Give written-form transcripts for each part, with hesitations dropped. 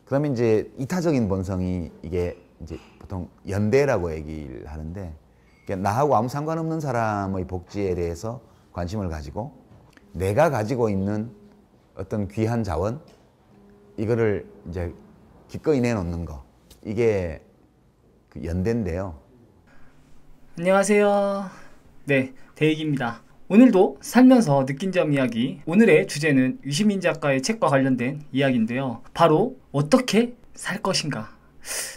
그다음에 이제 이타적인 본성이 이게 이제 보통 연대라고 얘기를 하는데, 그러니까 나하고 아무 상관없는 사람의 복지에 대해서 관심을 가지고 내가 가지고 있는 어떤 귀한 자원, 이거를 이제 기꺼이 내놓는 거, 이게 그 연대인데요. 안녕하세요. 네, 대익입니다. 오늘도 살면서 느낀 점 이야기, 오늘의 주제는 유시민 작가의 책과 관련된 이야기인데요. 바로 어떻게 살 것인가,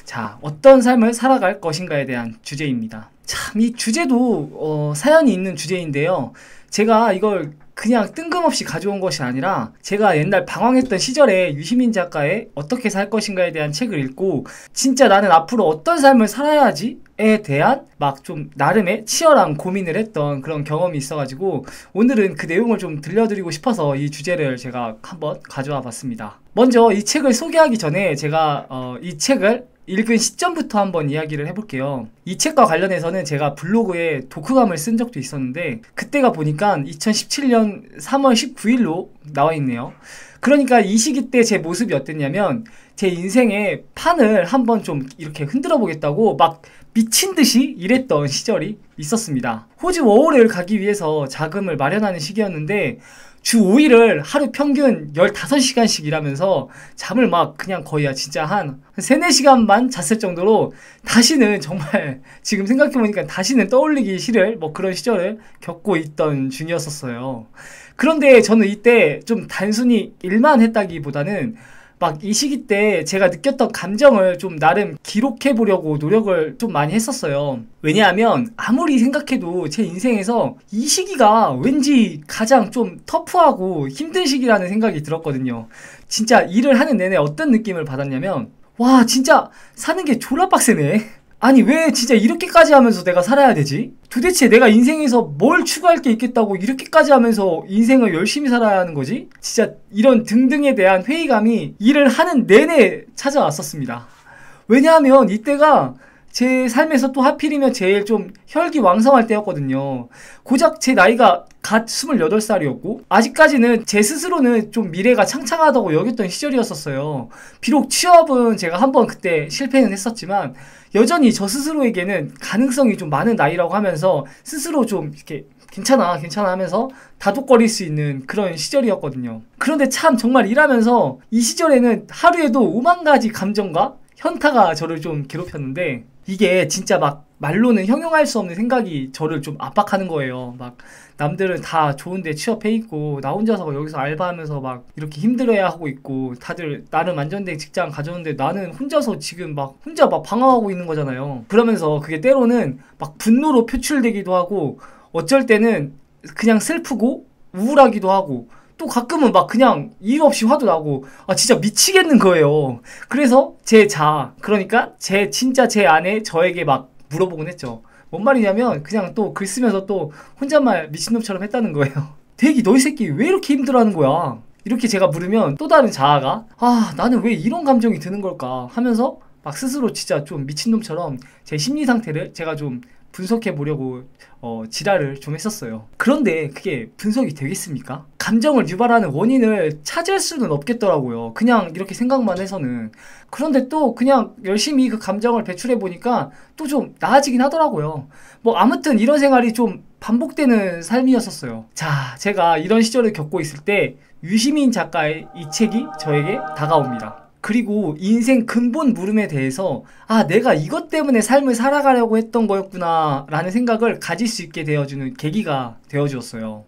자, 어떤 삶을 살아갈 것인가에 대한 주제입니다. 참, 이 주제도 사연이 있는 주제인데요. 제가 이걸 그냥 뜬금없이 가져온 것이 아니라 제가 옛날 방황했던 시절에 유시민 작가의 어떻게 살 것인가에 대한 책을 읽고 진짜 나는 앞으로 어떤 삶을 살아야지에 대한 막 좀 나름의 치열한 고민을 했던 그런 경험이 있어가지고 오늘은 그 내용을 좀 들려드리고 싶어서 이 주제를 제가 한번 가져와 봤습니다. 먼저 이 책을 소개하기 전에 제가 이 책을 읽은 시점부터 한번 이야기를 해볼게요. 이 책과 관련해서는 제가 블로그에 독후감을 쓴 적도 있었는데 그때가 보니까 2017년 3월 19일로 나와 있네요. 그러니까 이 시기 때 제 모습이 어땠냐면 제 인생의 판을 한번 좀 이렇게 흔들어 보겠다고 막 미친 듯이 일했던 시절이 있었습니다. 호주 워홀을 가기 위해서 자금을 마련하는 시기였는데 주 5일을 하루 평균 15시간씩 일하면서 잠을 막 그냥 거의 진짜 한 3, 4시간만 잤을 정도로 다시는 정말 지금 생각해보니까 다시는 떠올리기 싫을 뭐 그런 시절을 겪고 있던 중이었었어요. 그런데 저는 이때 좀 단순히 일만 했다기보다는 막 이 시기 때 제가 느꼈던 감정을 좀 나름 기록해 보려고 노력을 좀 많이 했었어요. 왜냐하면 아무리 생각해도 제 인생에서 이 시기가 왠지 가장 좀 터프하고 힘든 시기라는 생각이 들었거든요. 진짜 일을 하는 내내 어떤 느낌을 받았냐면, 와, 진짜 사는 게 졸라 빡세네. 아니, 왜 진짜 이렇게까지 하면서 내가 살아야 되지? 도대체 내가 인생에서 뭘 추구할 게 있겠다고 이렇게까지 하면서 인생을 열심히 살아야 하는 거지? 진짜 이런 등등에 대한 회의감이 일을 하는 내내 찾아왔었습니다. 왜냐하면 이때가 제 삶에서 또 하필이면 제일 좀 혈기왕성할 때였거든요. 고작 제 나이가 갓 28살이었고 아직까지는 제 스스로는 좀 미래가 창창하다고 여겼던 시절이었었어요. 비록 취업은 제가 한번 그때 실패는 했었지만 여전히 저 스스로에게는 가능성이 좀 많은 나이라고 하면서 스스로 좀 이렇게 괜찮아 하면서 다독거릴 수 있는 그런 시절이었거든요. 그런데 참 정말 일하면서 이 시절에는 하루에도 5만 가지 감정과 현타가 저를 좀 괴롭혔는데 이게 진짜 막 말로는 형용할 수 없는 생각이 저를 좀 압박하는 거예요. 막 남들은 다 좋은데 취업해 있고 나 혼자서 여기서 알바하면서 막 이렇게 힘들어야 하고 있고 다들 나름 안정된 직장 가졌는데 나는 혼자서 지금 막 혼자 막 방황하고 있는 거잖아요. 그러면서 그게 때로는 막 분노로 표출되기도 하고 어쩔 때는 그냥 슬프고 우울하기도 하고 또 가끔은 막 그냥 이유 없이 화도 나고 진짜 미치겠는 거예요. 그래서 그러니까 진짜 제 안에 저에게 막 물어보곤 했죠. 뭔 말이냐면 그냥 또 글 쓰면서 또 혼잣말 미친놈처럼 했다는 거예요. 대기 너 이 새끼 왜 이렇게 힘들어하는 거야? 이렇게 제가 물으면 또 다른 자아가 나는 왜 이런 감정이 드는 걸까 하면서 막 스스로 진짜 좀 미친놈처럼 제 심리 상태를 제가 좀 분석해 보려고 지랄을 좀 했었어요. 그런데 그게 분석이 되겠습니까? 감정을 유발하는 원인을 찾을 수는 없겠더라고요. 그냥 이렇게 생각만 해서는. 그런데 또 그냥 열심히 그 감정을 배출해 보니까 또 좀 나아지긴 하더라고요. 뭐 아무튼 이런 생활이 좀 반복되는 삶이었었어요. 자, 제가 이런 시절을 겪고 있을 때 유시민 작가의 이 책이 저에게 다가옵니다. 그리고 인생 근본 물음에 대해서 내가 이것 때문에 삶을 살아가려고 했던 거였구나 라는 생각을 가질 수 있게 되어주는 계기가 되어주었어요.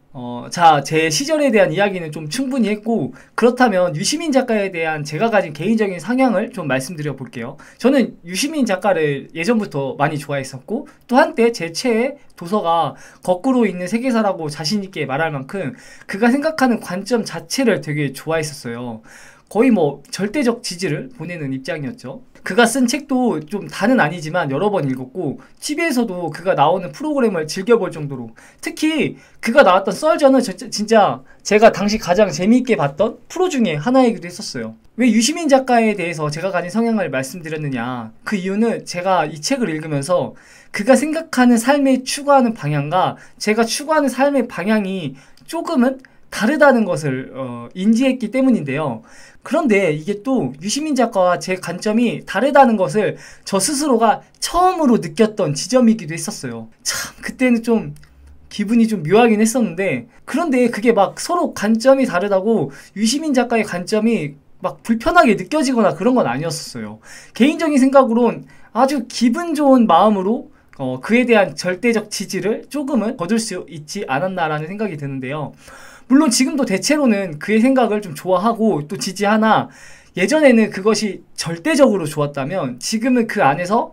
자, 제 시절에 대한 이야기는 좀 충분히 했고 그렇다면 유시민 작가에 대한 제가 가진 개인적인 상향을 좀 말씀드려 볼게요. 저는 유시민 작가를 예전부터 많이 좋아했었고 또 한때 제 최애 도서가 거꾸로 있는 세계사라고 자신있게 말할 만큼 그가 생각하는 관점 자체를 되게 좋아했었어요. 거의 뭐 절대적 지지를 보내는 입장이었죠. 그가 쓴 책도 좀 다는 아니지만 여러 번 읽었고 TV에서도 그가 나오는 프로그램을 즐겨볼 정도로, 특히 그가 나왔던 썰전은 진짜 제가 당시 가장 재미있게 봤던 프로 중에 하나이기도 했었어요. 왜 유시민 작가에 대해서 제가 가진 성향을 말씀드렸느냐, 그 이유는 제가 이 책을 읽으면서 그가 생각하는 삶에 추구하는 방향과 제가 추구하는 삶의 방향이 조금은 다르다는 것을 인지했기 때문인데요. 그런데 이게 또 유시민 작가와 제 관점이 다르다는 것을 저 스스로가 처음으로 느꼈던 지점이기도 했었어요. 참 그때는 좀 기분이 좀 묘하긴 했었는데, 그런데 그게 막 서로 관점이 다르다고 유시민 작가의 관점이 막 불편하게 느껴지거나 그런 건 아니었어요. 개인적인 생각으론 아주 기분 좋은 마음으로 그에 대한 절대적 지지를 조금은 거둘 수 있지 않았나라는 생각이 드는데요. 물론 지금도 대체로는 그의 생각을 좀 좋아하고 또 지지하나, 예전에는 그것이 절대적으로 좋았다면 지금은 그 안에서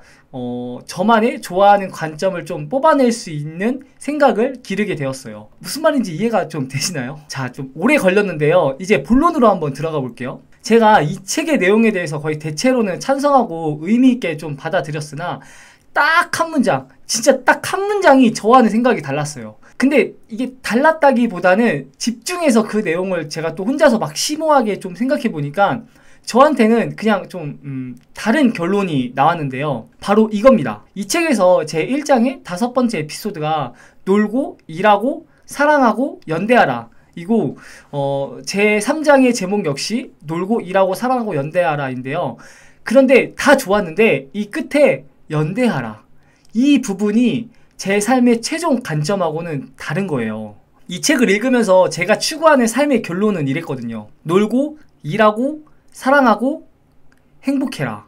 저만의 좋아하는 관점을 좀 뽑아낼 수 있는 생각을 기르게 되었어요. 무슨 말인지 이해가 좀 되시나요? 자, 좀 오래 걸렸는데요. 이제 본론으로 한번 들어가 볼게요. 제가 이 책의 내용에 대해서 거의 대체로는 찬성하고 의미 있게 좀 받아들였으나, 딱 한 문장, 진짜 딱 한 문장이 저와는 생각이 달랐어요. 근데 이게 달랐다기보다는 집중해서 그 내용을 제가 또 혼자서 막 심오하게 좀 생각해 보니까 저한테는 그냥 좀 다른 결론이 나왔는데요. 바로 이겁니다. 이 책에서 제 1장의 5번째 에피소드가 놀고 일하고 사랑하고 연대하라, 이고 제 3장의 제목 역시 놀고 일하고 사랑하고 연대하라인데요. 그런데 다 좋았는데 이 끝에 연대하라, 이 부분이 제 삶의 최종 관점하고는 다른 거예요. 이 책을 읽으면서 제가 추구하는 삶의 결론은 이랬거든요. 놀고 일하고 사랑하고 행복해라.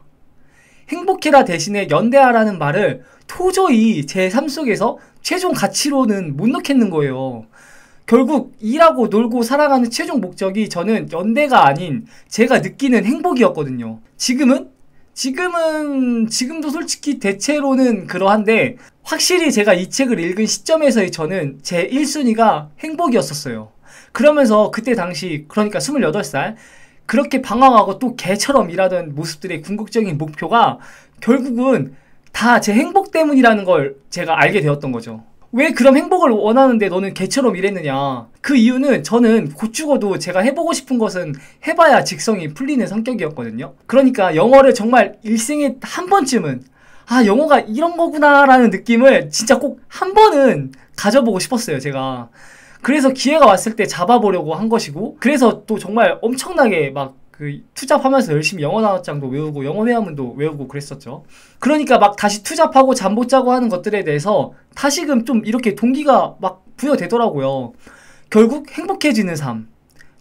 행복해라 대신에 연대하라는 말을 도저히 제 삶 속에서 최종 가치로는 못 넣겠는 거예요. 결국 일하고 놀고 사랑하는 최종 목적이 저는 연대가 아닌 제가 느끼는 행복이었거든요. 지금도 솔직히 대체로는 그러한데, 확실히 제가 이 책을 읽은 시점에서의 저는 제 1순위가 행복이었었어요. 그러면서 그때 당시, 그러니까 28살, 그렇게 방황하고 또 개처럼 일하던 모습들의 궁극적인 목표가 결국은 다 제 행복 때문이라는 걸 제가 알게 되었던 거죠. 왜 그럼 행복을 원하는데 너는 개처럼 일했느냐? 그 이유는 저는 곧 죽어도 제가 해보고 싶은 것은 해봐야 직성이 풀리는 성격이었거든요. 그러니까 영어를 정말 일생에 한 번쯤은, 아, 영어가 이런 거구나 라는 느낌을 진짜 꼭 한 번은 가져보고 싶었어요, 제가. 그래서 기회가 왔을 때 잡아보려고 한 것이고, 그래서 또 정말 엄청나게 막 투잡하면서 열심히 영어 단어장도 외우고 영어 회화문도 외우고 그랬었죠. 그러니까 막 다시 투잡하고 잠 못 자고 하는 것들에 대해서 다시금 좀 이렇게 동기가 막 부여되더라고요. 결국 행복해지는 삶,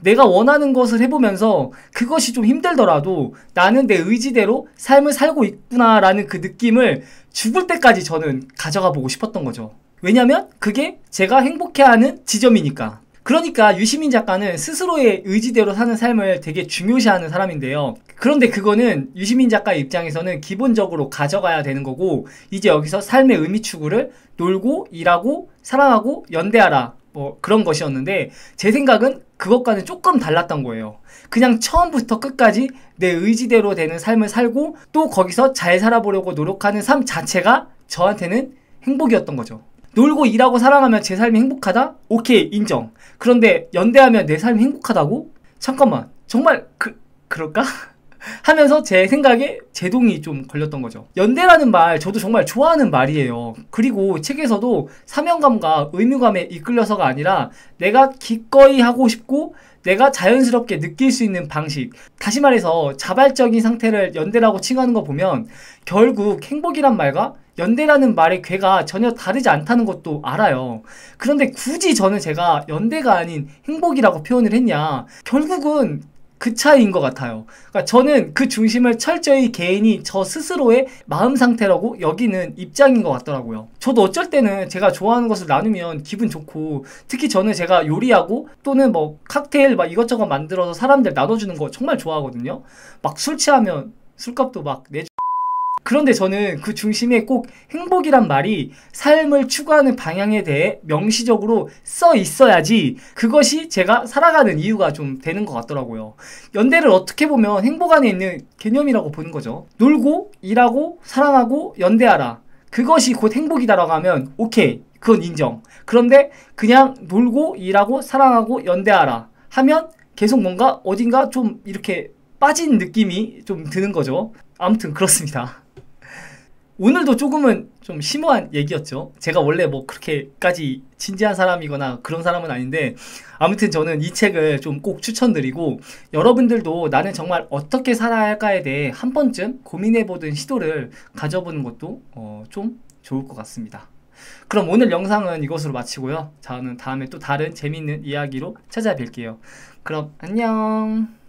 내가 원하는 것을 해보면서 그것이 좀 힘들더라도 나는 내 의지대로 삶을 살고 있구나 라는 그 느낌을 죽을 때까지 저는 가져가 보고 싶었던 거죠. 왜냐면 그게 제가 행복해하는 지점이니까. 그러니까 유시민 작가는 스스로의 의지대로 사는 삶을 되게 중요시하는 사람인데요. 그런데 그거는 유시민 작가의 입장에서는 기본적으로 가져가야 되는 거고, 이제 여기서 삶의 의미 추구를 놀고 일하고 사랑하고 연대하라, 뭐 그런 것이었는데, 제 생각은 그것과는 조금 달랐던 거예요. 그냥 처음부터 끝까지 내 의지대로 되는 삶을 살고 또 거기서 잘 살아보려고 노력하는 삶 자체가 저한테는 행복이었던 거죠. 놀고 일하고 사랑하면 제 삶이 행복하다? 오케이, 인정. 그런데 연대하면 내 삶이 행복하다고? 잠깐만, 정말 그럴까? 하면서 제 생각에 제동이 좀 걸렸던 거죠. 연대라는 말 저도 정말 좋아하는 말이에요. 그리고 책에서도 사명감과 의무감에 이끌려서가 아니라 내가 기꺼이 하고 싶고 내가 자연스럽게 느낄 수 있는 방식, 다시 말해서 자발적인 상태를 연대라고 칭하는 거 보면 결국 행복이란 말과 연대라는 말의 괴가 전혀 다르지 않다는 것도 알아요. 그런데 굳이 제가 연대가 아닌 행복이라고 표현을 했냐, 결국은 그 차이인 것 같아요. 그러니까 저는 그 중심을 철저히 개인이 저 스스로의 마음 상태라고 여기는 입장인 것 같더라고요. 저도 어쩔 때는 제가 좋아하는 것을 나누면 기분 좋고, 특히 저는 제가 요리하고 또는 뭐 칵테일 막 이것저것 만들어서 사람들 나눠주는 거 정말 좋아하거든요. 막 술 취하면 술값도 막 내주. 그런데 저는 그 중심에 꼭 행복이란 말이 삶을 추구하는 방향에 대해 명시적으로 써 있어야지 그것이 제가 살아가는 이유가 좀 되는 것 같더라고요. 연대를 어떻게 보면 행복 안에 있는 개념이라고 보는 거죠. 놀고 일하고 사랑하고 연대하라, 그것이 곧 행복이다라고 하면 오케이, 그건 인정. 그런데 그냥 놀고 일하고 사랑하고 연대하라 하면 계속 뭔가 어딘가 좀 이렇게 빠진 느낌이 좀 드는 거죠. 아무튼 그렇습니다. 오늘도 조금은 좀 심오한 얘기였죠. 제가 원래 뭐 그렇게까지 진지한 사람이거나 그런 사람은 아닌데 아무튼 저는 이 책을 좀 꼭 추천드리고 여러분들도 나는 정말 어떻게 살아야 할까에 대해 한 번쯤 고민해보는 시도를 가져보는 것도 좀 좋을 것 같습니다. 그럼 오늘 영상은 이것으로 마치고요. 저는 다음에 또 다른 재미있는 이야기로 찾아뵐게요. 그럼 안녕.